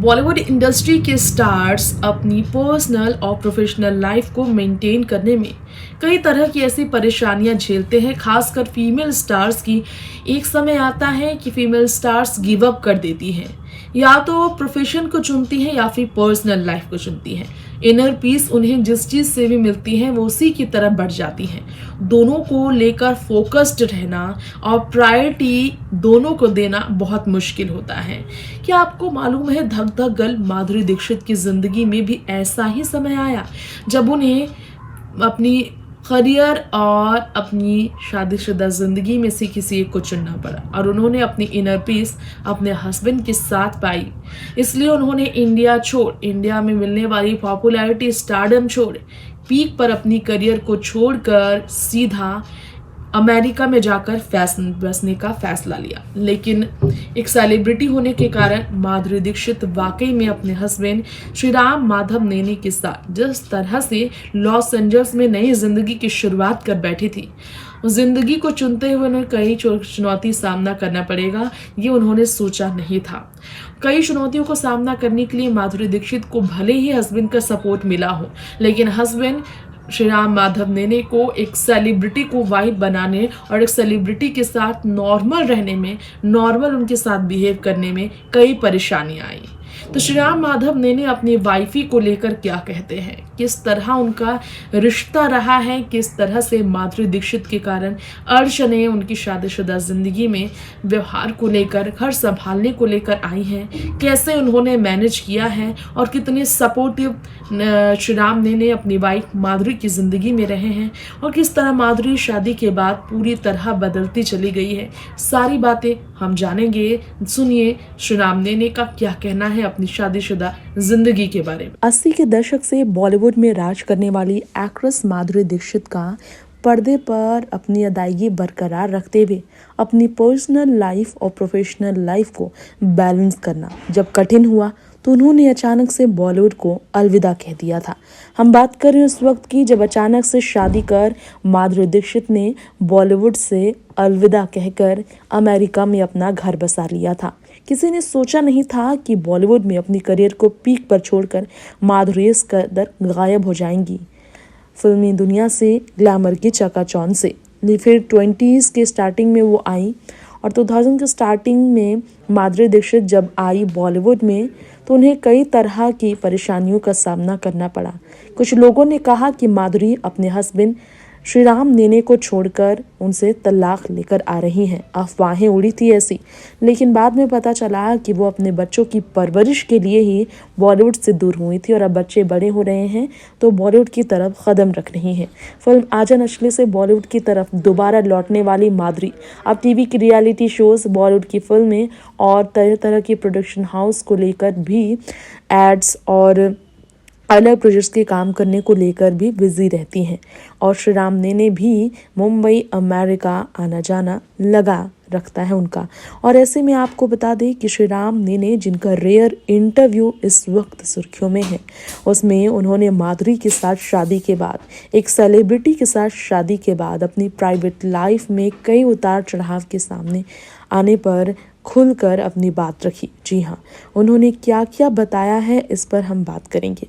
Bollywood industry के stars अपनी personal और प्रोफेशनल लाइफ को मेंटेन करने में कई तरह की ऐसी परेशानियां झेलते हैं। खासकर फीमेल स्टार्स की एक समय आता है कि फीमेल स्टार्स गिव अप कर देती हैं, या तो प्रोफेशन को चुनती हैं या फिर पर्सनल लाइफ को चुनती हैं। इनर पीस उन्हें जिस चीज़ से भी मिलती है वो उसी की तरफ बढ़ जाती हैं। दोनों को लेकर फोकस्ड रहना और प्रायोरिटी दोनों को देना बहुत मुश्किल होता है। क्या आपको मालूम है, धक धक गर्ल माधुरी दीक्षित की जिंदगी में भी ऐसा ही समय आया जब उन्हें अपनी करियर और अपनी शादीशुदा जिंदगी में से किसी एक को चुनना पड़ा और उन्होंने अपनी इनर पीस अपने हस्बैंड के साथ पाई। इसलिए उन्होंने इंडिया में मिलने वाली पॉपुलैरिटी, स्टारडम छोड़ पीक पर अपनी करियर को छोड़कर सीधा अमेरिका में जाकर फैशन बसने का फैसला लिया। लेकिन एक सेलिब्रिटी होने के कारण माधुरी दीक्षित वाकई में अपने हस्बैंड श्रीराम माधव नेने के साथ जिस तरह से लॉस एंजल्स में नई जिंदगी की शुरुआत कर बैठी थी, उस जिंदगी को चुनते हुए उन्हें कई चुनौती सामना करना पड़ेगा, ये उन्होंने सोचा नहीं था। कई चुनौतियों को सामना करने के लिए माधुरी दीक्षित को भले ही हस्बैंड का सपोर्ट मिला हो, लेकिन हस्बैंड श्रीराम माधव नेने को एक सेलिब्रिटी को वाइफ बनाने और एक सेलिब्रिटी के साथ नॉर्मल रहने में, नॉर्मल उनके साथ बिहेव करने में कई परेशानियां आई। तो श्रीराम माधव नेने अपनी वाइफी को लेकर क्या कहते हैं, किस तरह उनका रिश्ता रहा है, किस तरह से माधुरी दीक्षित के कारण अड़चने उनकी शादीशुदा जिंदगी में व्यवहार को लेकर, घर संभालने को लेकर आई हैं, कैसे उन्होंने मैनेज किया है और कितने सपोर्टिव श्रीराम नेने अपनी वाइफ माधुरी की जिंदगी में रहे हैं और किस तरह माधुरी शादी के बाद पूरी तरह बदलती चली गई है। सारी बातें हम जानेंगे। सुनिए श्रीराम नेने का क्या कहना है अपनी शादीशुदा जिंदगी के बारे में। 80 के दशक से बॉलीवुड में राज करने वाली एक्ट्रेस माधुरी दीक्षित का पर्दे पर अपनी अदायगी बरकरार रखते हुए अपनी पर्सनल लाइफ और प्रोफेशनल लाइफ को बैलेंस करना जब कठिन हुआ तो उन्होंने अचानक से बॉलीवुड को अलविदा कह दिया था। हम बात कर रहे हैं उस वक्त की जब अचानक से शादी कर माधुरी दीक्षित ने बॉलीवुड से अलविदा कहकर अमेरिका में अपना घर बसा लिया था। किसी ने सोचा नहीं था कि बॉलीवुड में अपनी करियर को पीक पर छोड़कर माधुरी इस कदर गायब हो जाएंगी फिल्मी दुनिया से, ग्लैमर की चकाचौंध से। फिर 20s के स्टार्टिंग में वो आई और 2000 के स्टार्टिंग में माधुरी दीक्षित जब आई बॉलीवुड में तो उन्हें कई तरह की परेशानियों का सामना करना पड़ा। कुछ लोगों ने कहा कि माधुरी अपने हस्बैंड श्रीराम नेने को छोड़कर उनसे तलाक लेकर आ रही हैं। अफवाहें उड़ी थी ऐसी, लेकिन बाद में पता चला कि वो अपने बच्चों की परवरिश के लिए ही बॉलीवुड से दूर हुई थी और अब बच्चे बड़े हो रहे हैं तो बॉलीवुड की तरफ कदम रख रही हैं। फिल्म आजा नचले से बॉलीवुड की तरफ दोबारा लौटने वाली माधुरी अब टीवी की रियलिटी शोज, बॉलीवुड की फिल्में और तरह तरह की प्रोडक्शन हाउस को लेकर भी एड्स और अलग प्रोजेक्ट्स के काम करने को लेकर भी बिजी रहती हैं और श्रीराम नेने भी मुंबई, अमेरिका आना जाना लगा रखता है उनका। और ऐसे में आपको बता दें कि श्रीराम नेने जिनका रेयर इंटरव्यू इस वक्त सुर्खियों में है, उसमें उन्होंने माधुरी के साथ शादी के बाद, एक सेलिब्रिटी के साथ शादी के बाद अपनी प्राइवेट लाइफ में कई उतार चढ़ाव के सामने आने पर खुलकर अपनी बात रखी। जी हाँ, उन्होंने क्या क्या बताया है इस पर हम बात करेंगे।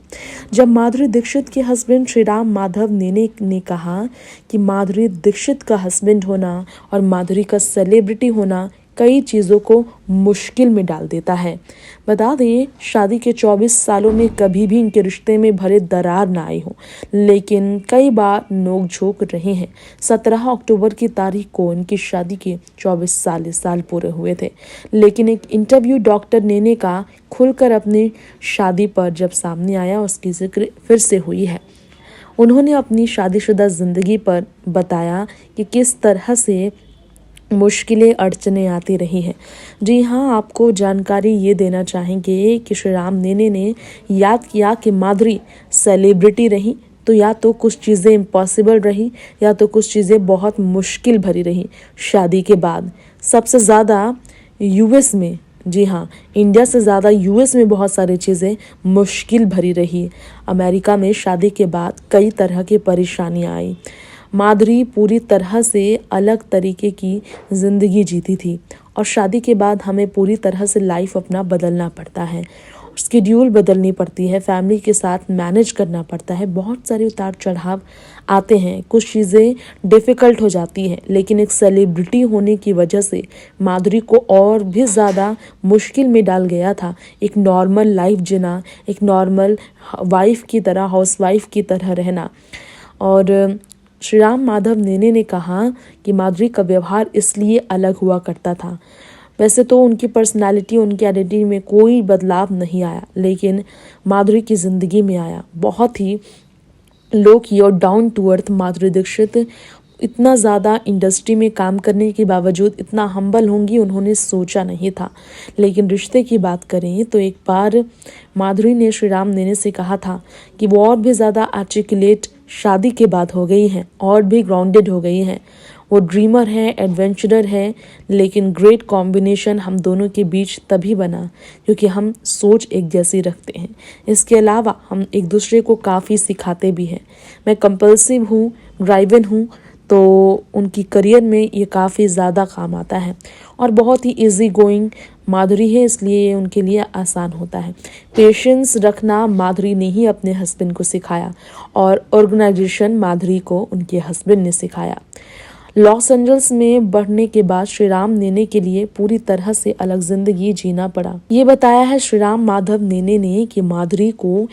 जब माधुरी दीक्षित के हस्बैंड श्रीराम माधव नेने ने कहा कि माधुरी दीक्षित का हस्बैंड होना और माधुरी का सेलिब्रिटी होना कई चीज़ों को मुश्किल में डाल देता है। बता दें, शादी के 24 सालों में कभी भी इनके रिश्ते में भले दरार ना आई हो, लेकिन कई बार नोक-झोंक रहे हैं। 17 अक्टूबर की तारीख को इनकी शादी के 24 साल पूरे हुए थे, लेकिन एक इंटरव्यू डॉक्टर नेने का खुलकर अपनी शादी पर जब सामने आया उसकी जिक्र फिर से हुई है। उन्होंने अपनी शादीशुदा जिंदगी पर बताया कि किस तरह से मुश्किलें, अड़चनें आती रही हैं। जी हाँ, आपको जानकारी ये देना चाहेंगे कि श्रीराम नेने ने याद किया कि माधुरी सेलिब्रिटी रही तो या तो कुछ चीज़ें इम्पॉसिबल रही या तो कुछ चीज़ें बहुत मुश्किल भरी रही। शादी के बाद सबसे ज़्यादा यूएस में, जी हाँ, इंडिया से ज़्यादा यूएस में बहुत सारी चीज़ें मुश्किल भरी रही। अमेरिका में शादी के बाद कई तरह की परेशानियाँ आई। माधुरी पूरी तरह से अलग तरीके की ज़िंदगी जीती थी और शादी के बाद हमें पूरी तरह से लाइफ अपना बदलना पड़ता है शेड्यूल बदलनी पड़ती है, फैमिली के साथ मैनेज करना पड़ता है, बहुत सारे उतार चढ़ाव आते हैं, कुछ चीज़ें डिफ़िकल्ट हो जाती हैं। लेकिन एक सेलिब्रिटी होने की वजह से माधुरी को और भी ज़्यादा मुश्किल में डाल गया था एक नॉर्मल लाइफ जीना, एक नॉर्मल वाइफ की तरह, हाउस वाइफ की तरह रहना। और श्रीराम माधव नेने ने कहा कि माधुरी का व्यवहार इसलिए अलग हुआ करता था। वैसे तो उनकी पर्सनालिटी, उनकी आइडेंटिटी में कोई बदलाव नहीं आया, लेकिन माधुरी की ज़िंदगी में आया। बहुत ही लो की और down to earth Madhuri Dixit इतना ज़्यादा इंडस्ट्री में काम करने के बावजूद इतना हम्बल होंगी, उन्होंने सोचा नहीं था। लेकिन रिश्ते की बात करें तो एक बार माधुरी ने श्रीराम नेने से कहा था कि वो और भी ज़्यादा आर्टिकुलेट शादी के बाद हो गई हैं, और भी ग्राउंडेड हो गई हैं। वो ड्रीमर है, एडवेंचरर है, लेकिन ग्रेट कॉम्बिनेशन हम दोनों के बीच तभी बना क्योंकि हम सोच एक जैसी रखते हैं। इसके अलावा हम एक दूसरे को काफ़ी सिखाते भी हैं। मैं कंपल्सिव हूँ, ड्राइवन हूँ, तो उनकी करियर में ये काफ़ी ज़्यादा काम आता है। और बहुत ही इजी गोइंग माधुरी है, इसलिए ये उनके लिए आसान होता है। पेशेंस रखना माधुरी ने ही अपने हस्बैंड को सिखाया, और ऑर्गेनाइजेशन माधुरी को उनके हस्बैंड ने सिखाया। लॉस एंजल्स में बढ़ने के बाद श्रीराम नेने के लिए पूरी तरह से अलग जिंदगी जीना पड़ा। ये बताया है श्रीराम माधव नेने ने कि माधुरी को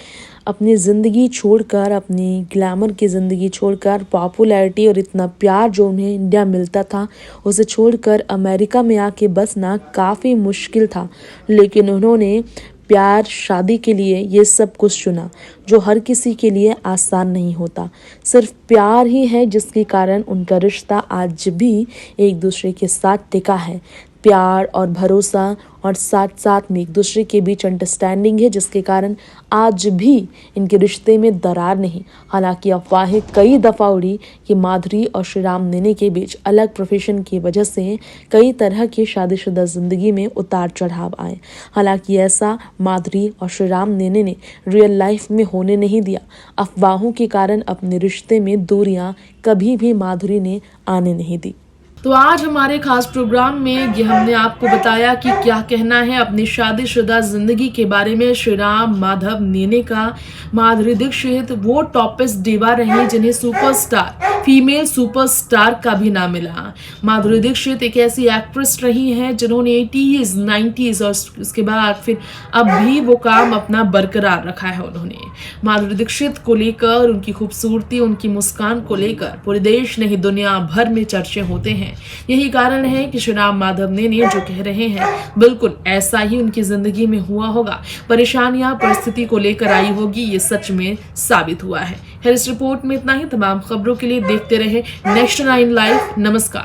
अपनी ज़िंदगी छोड़कर, अपनी ग्लैमर की ज़िंदगी छोड़कर, पॉपुलैरिटी और इतना प्यार जो उन्हें इंडिया मिलता था उसे छोड़कर अमेरिका में आके बसना काफ़ी मुश्किल था। लेकिन उन्होंने प्यार, शादी के लिए ये सब कुछ चुना, जो हर किसी के लिए आसान नहीं होता। सिर्फ प्यार ही है जिसके कारण उनका रिश्ता आज भी एक दूसरे के साथ टिका है। प्यार और भरोसा और साथ साथ में एक दूसरे के बीच अंडरस्टैंडिंग है, जिसके कारण आज भी इनके रिश्ते में दरार नहीं। हालांकि अफवाहें कई दफ़ा उड़ी कि माधुरी और श्रीराम नेने के बीच अलग प्रोफेशन की वजह से कई तरह की शादीशुदा ज़िंदगी में उतार चढ़ाव आए। हालांकि ऐसा माधुरी और श्रीराम नेने ने रियल लाइफ में होने नहीं दिया। अफवाहों के कारण अपने रिश्ते में दूरियां कभी भी माधुरी ने आने नहीं दी। तो आज हमारे खास प्रोग्राम में ये हमने आपको बताया कि क्या कहना है अपनी शादीशुदा जिंदगी के बारे में श्रीराम माधव नेने का। माधुरी दीक्षित वो टॉपेस्ट डिवा रही जिन्हें सुपरस्टार, फीमेल सुपरस्टार का भी नाम मिला। माधुरी दीक्षित एक ऐसी एक्ट्रेस रही हैं जिन्होंने 80s, 90s और उसके बाद फिर अब भी वो काम अपना बरकरार रखा है उन्होंने। माधुरी दीक्षित को लेकर, उनकी खूबसूरती, उनकी मुस्कान को लेकर पूरे देश नहीं दुनिया भर में चर्चे होते हैं। यही कारण है कि श्रीराम माधव नेने जो कह रहे हैं बिल्कुल ऐसा ही उनकी जिंदगी में हुआ होगा। परेशानियां परिस्थिति को लेकर आई होगी, ये सच में साबित हुआ है। इस रिपोर्ट में इतना ही। तमाम खबरों के लिए देखते रहे नेक्स्ट 9 लाइव। नमस्कार।